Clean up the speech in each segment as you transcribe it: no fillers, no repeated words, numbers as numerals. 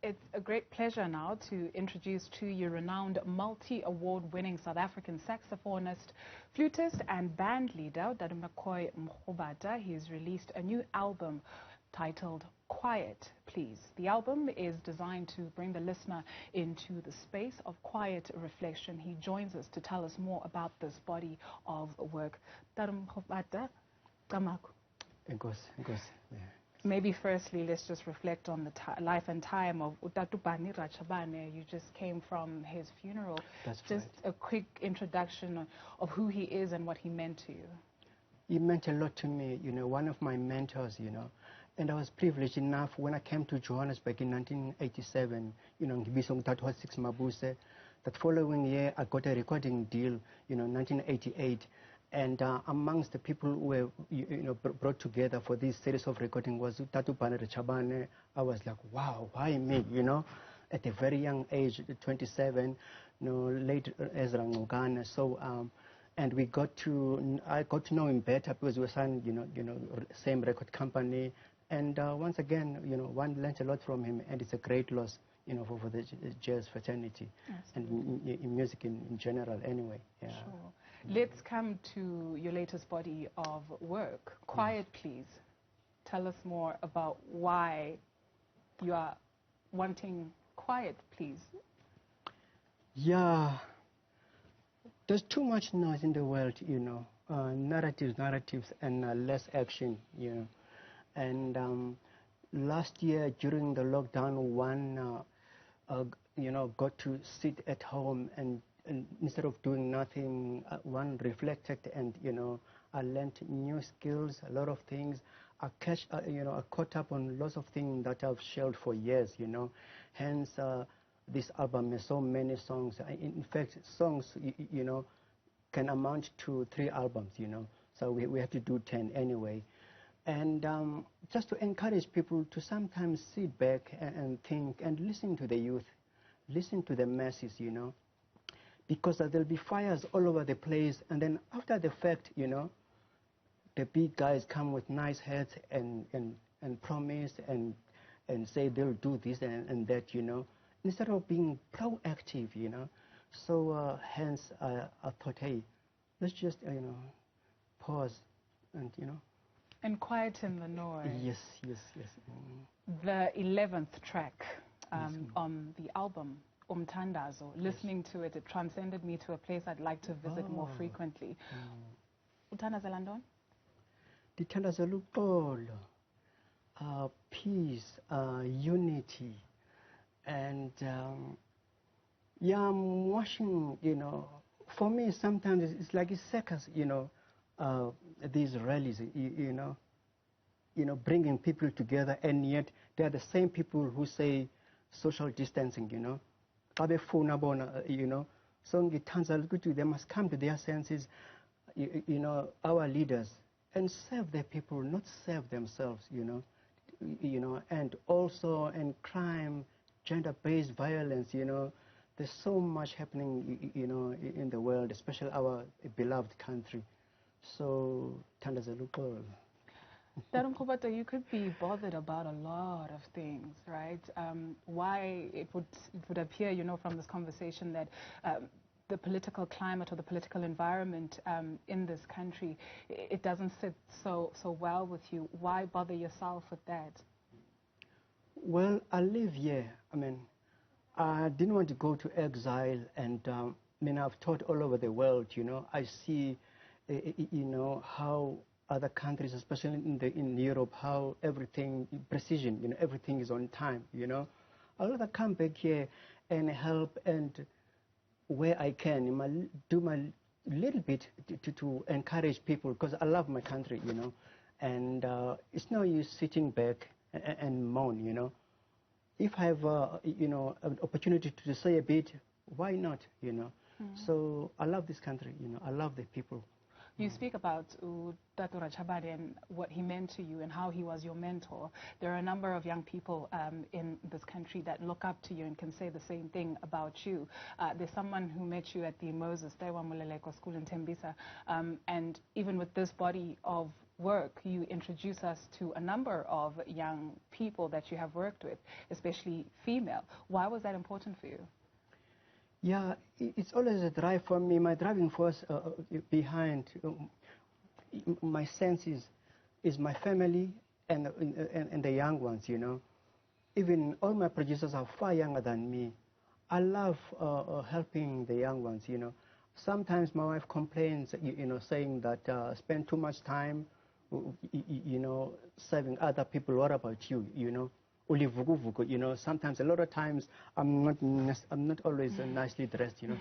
It's a great pleasure now to introduce to you renowned multi-award-winning South African saxophonist, flutist and band leader, McCoy Mrubata. He's released a new album titled Quiet, Please. The album is designed to bring the listener into the space of quiet reflection. He joins us to tell us more about this body of work. Mrubata, Tamaku. Maybe firstly, let's just reflect on the life and time of Utatubani Rachabane. You just came from his funeral. That's just right. A quick introduction of who he is and what he meant to you. He meant a lot to me, one of my mentors, And I was privileged enough when I came to Johannesburg in 1987, that was 6 Mabuse. That following year, I got a recording deal, 1988. And amongst the people who were, brought together for this series of recording was Utatubani Rachabane. I was like, wow, why me, At a very young age, 27, late Ezra Ngogana. So, and I got to know him better because we were signed, same record company. And once again, one learned a lot from him, and it's a great loss, for the jazz fraternity. Absolutely. And in music in general, anyway. Yeah. Sure. Let's come to your latest body of work, Quiet, Please. Tell us more about why you are wanting quiet, please. Yeah. There's too much noise in the world, narratives, and less action, And last year during the lockdown, one, got to sit at home and instead of doing nothing, one reflected and, I learned new skills, a lot of things. I caught up on lots of things that I've shelved for years, Hence, this album has so many songs. In fact, songs, can amount to 3 albums, So we have to do 10 anyway. And just to encourage people to sometimes sit back and think and listen to the youth, listen to the masses, Because there'll be fires all over the place, and then after the fact, the big guys come with nice heads and promise and say they'll do this and that, instead of being proactive, So hence I thought, hey, let's just, pause and, And quieten the noise. Yes. The 11th track on the album, Umtandazo, listening to it, it transcended me to a place I'd like to visit more frequently. Uthandaza London? Dithandaza luxolo, peace, unity, and yeah, I'm watching, for me sometimes it's like a circus, these rallies, bringing people together, and yet they're the same people who say social distancing, So they must come to their senses, our leaders, and serve their people, not serve themselves, and also in crime, gender-based violence, there's so much happening, in the world, especially our beloved country. So, Thandaza. Mrubata, you could be bothered about a lot of things, right? Why it would appear, from this conversation that the political climate or the political environment in this country, it doesn't sit so well with you. Why bother yourself with that? Well, I live here. I didn't want to go to exile, and I've taught all over the world. I see, how other countries, especially in Europe, how everything precision, everything is on time. I'd rather come back here and help, and where I can, do my little bit to encourage people, because I love my country, and it's no use sitting back and moan, If I have, an opportunity to say a bit, why not, So I love this country, I love the people. You speak about Tatura Chabane and what he meant to you and how he was your mentor. There are a number of young people in this country that look up to you and can say the same thing about you. There's someone who met you at the Moses Taiwa Muleleko School in Tembisa, and even with this body of work, you introduce us to a number of young people that you have worked with, especially female. Why was that important for you? Yeah, it's always a drive for me. My driving force behind my senses is my family and the young ones, you know. Even all my producers are far younger than me. I love helping the young ones, you know. Sometimes my wife complains, you know, saying that spend too much time, you know, serving other people. What about you, you know? You know, sometimes, a lot of times, I'm not always nicely dressed, you know.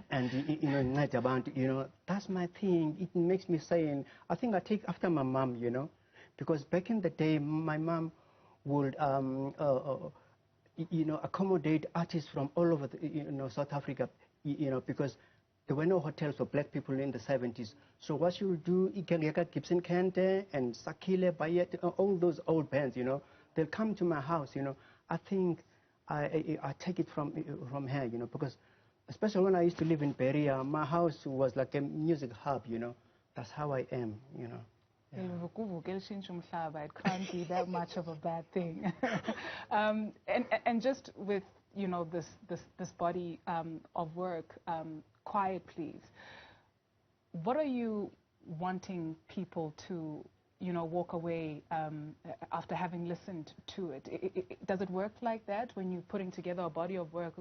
And, you know, that's my thing. It makes me saying, I think I take after my mom, you know, because back in the day, my mom would, you know, accommodate artists from all over, you know, South Africa, you know, because there were no hotels for black people in the 70s. So what you do, Gibson Kente and Sakile, Bayet, all those old bands, you know, they'll come to my house, you know. I think I take it from her, you know, because especially when I used to live in Peria, my house was like a music hub, you know. That's how I am, you know. It can't be that much of a bad thing. And just with, you know, this body of work, Quiet Please, what are you wanting people to, you know, walk away after having listened to it? Does it work like that when you're putting together a body of work?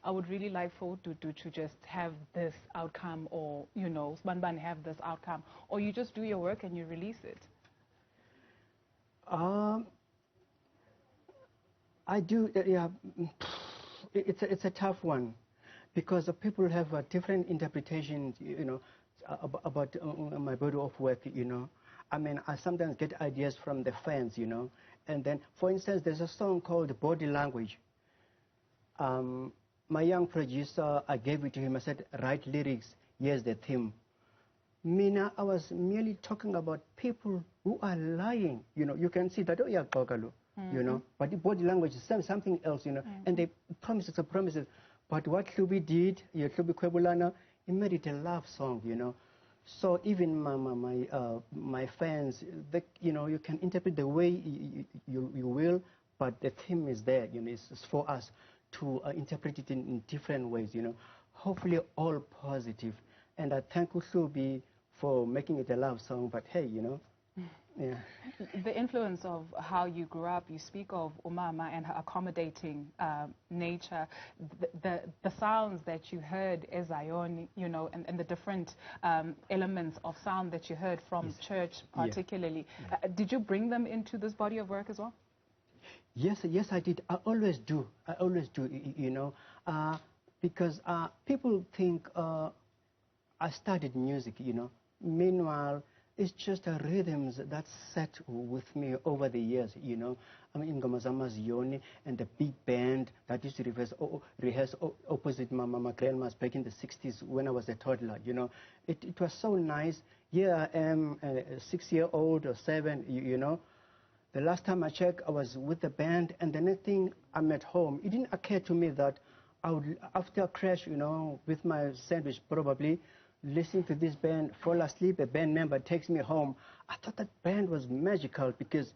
I would really like for to just have this outcome, or, you know, Sbanban have this outcome, or you just do your work and you release it? I do, yeah. It's a tough one, because people have different interpretations, you know, about my body of work, you know. I mean, I sometimes get ideas from the fans, you know. And then, for instance, there's a song called Body Language. My young producer, I gave it to him. I said, write lyrics, here's the theme. Mina, I was merely talking about people who are lying. You know, you can see that, oh yeah, you know, but the body language is something else, you know. And they promises are promises. But what Klubi did, Klubi Kwebulana, he made it a love song, you know. So even my fans, they, you know, you can interpret the way you will, but the theme is there, you know. It's for us to interpret it in different ways, you know. Hopefully all positive. And I thank Klubi for making it a love song, but hey, you know. Yeah. The influence of how you grew up, you speak of Umama and her accommodating nature, the sounds that you heard as Zion, you know, and the different elements of sound that you heard from church particularly. Yeah. Did you bring them into this body of work as well? Yes, I did. I always do, you know, because people think I studied music, you know. Meanwhile, it's just a rhythms that set with me over the years, you know. I mean, Ngomazama's Yoni and the big band that used to rehearse opposite my grandma's back in the 60s when I was a toddler, you know. It was so nice. Here I am, 6-year-old or 7, you know. The last time I checked, I was with the band, and the next thing I'm at home. It didn't occur to me that I would, after a crash, you know, with my sandwich probably, listening to this band, fall asleep, a band member takes me home. I thought that band was magical because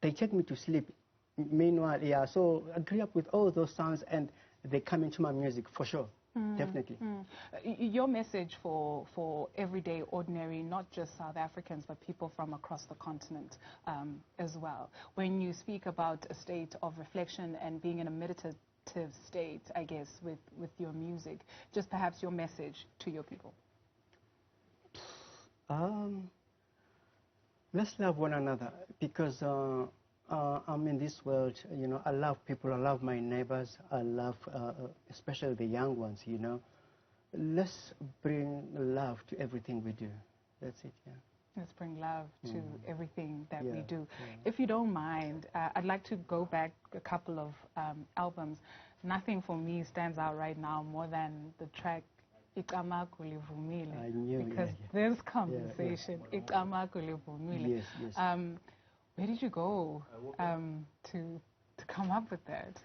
they take me to sleep. Meanwhile, yeah, so I grew up with all those sounds, and they come into my music for sure, definitely. Your message for everyday, ordinary, not just South Africans, but people from across the continent as well. When you speak about a state of reflection and being in a meditative state, I guess, with your music, just perhaps your message to your people. Let's love one another, because I'm in this world, you know. I love people, I love my neighbors, I love especially the young ones, you know. Let's bring love to everything we do. That's it, yeah. Let's bring love to everything that we do. If you don't mind, I'd like to go back a couple of albums. Nothing for me stands out right now more than the track I knew, because this conversation, Yes, yes. Where did you go to come up with that?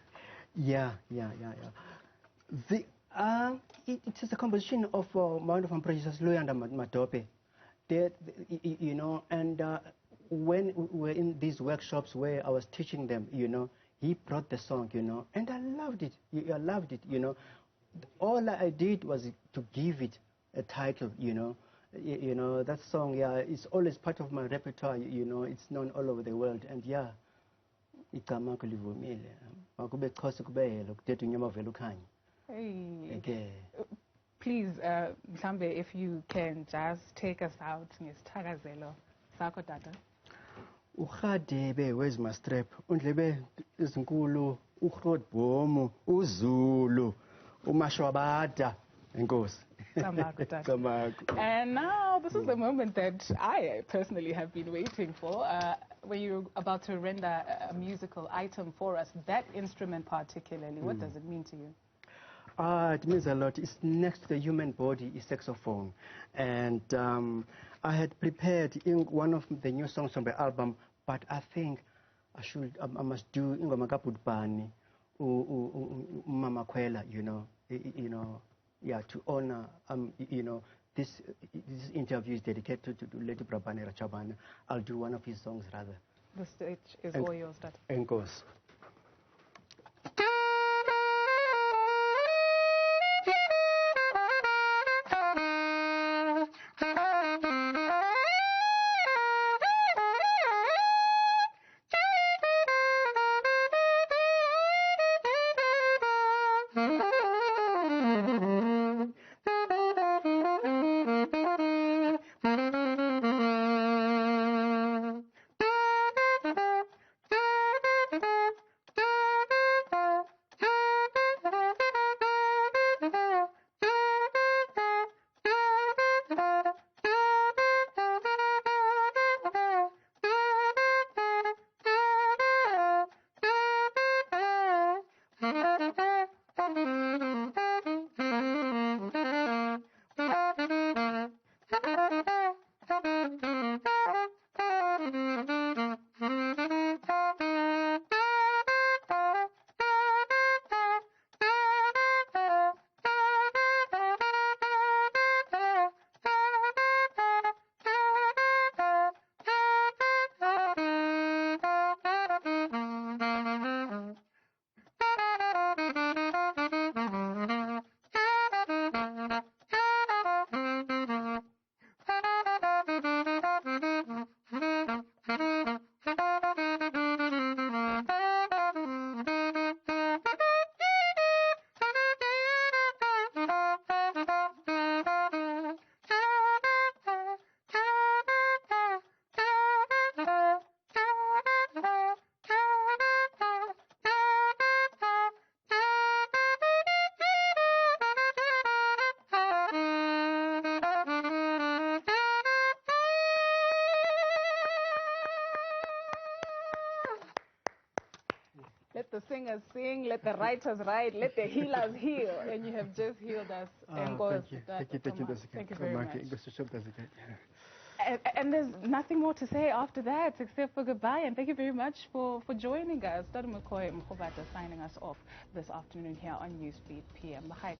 Yeah. It is a composition of one of my producers, Luyanda Matope. You know, and when we were in these workshops where I was teaching them, you know, he brought the song, you know, and I loved it. I loved it, you know. All I did was to give it a title, you know. You know, that song, yeah, it's always part of my repertoire, you know. It's known all over the world, and yeah. Hey. Okay. Please, Mhlambe, if you can just take us out ngesithakazelo sakho tata. Ukhadebe where's my strap? Undlebe izinkulu, uRodbomu, uZulu, uMashwabata. Enkosi. And now this is the moment that I personally have been waiting for. When you're about to render a musical item for us, that instrument particularly, what does it mean to you? It means a lot. It's next to the human body, is saxophone. And I had prepared in one of the new songs on the album, but I think I must do Ingoma Kapudbani, Mama Kwela, you know, yeah, to honor, you know, this interview is dedicated to Lady Brabane Rachabana. I'll do one of his songs rather. The stage is all yours, Dad. Enkos. Let the singers sing, let the writers write, let the healers heal. And you have just healed us. Thank you very much. And there's nothing more to say after that except for goodbye. And thank you very much for joining us. Dr. McCoy Mrubata signing us off this afternoon here on Newsbeat PM.